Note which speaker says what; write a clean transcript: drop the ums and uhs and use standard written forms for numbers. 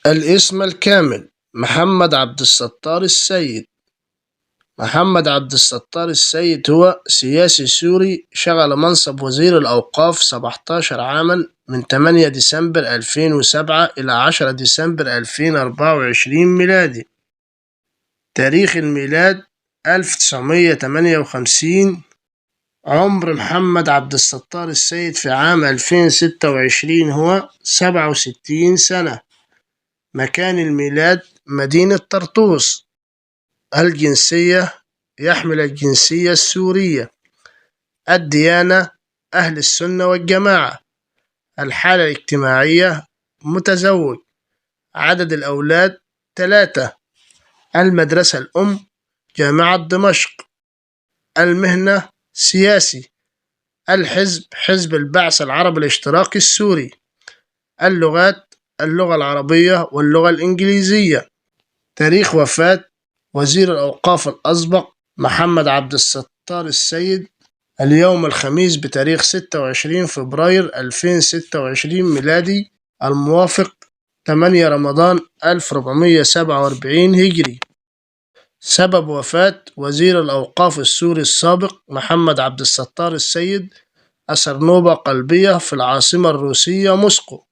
Speaker 1: الاسم الكامل: محمد عبد الستار السيد. محمد عبد الستار السيد هو سياسي سوري، شغل منصب وزير الأوقاف 17 عاما من 8 ديسمبر 2007 إلى 10 ديسمبر 2024 ميلادي. تاريخ الميلاد 1958. عمر محمد عبد الستار السيد في عام 2026 هو 67 سنة. مكان الميلاد: مدينة طرطوس. الجنسية: يحمل الجنسية السورية. الديانة: أهل السنة والجماعة. الحالة الاجتماعية: متزوج. عدد الأولاد: 3. المدرسة الأم: جامعة دمشق. المهنة: سياسي. الحزب: حزب البعث العربي الاشتراكي السوري. اللغات: اللغة العربية واللغة الإنجليزية. تاريخ وفاة وزير الأوقاف الأسبق محمد عبد الستار السيد: اليوم الخميس بتاريخ 26 فبراير 2026 ميلادي، الموافق 8 رمضان 1447 هجري. سبب وفاة وزير الأوقاف السوري السابق محمد عبد الستار السيد: أثر نوبة قلبية في العاصمة الروسية موسكو.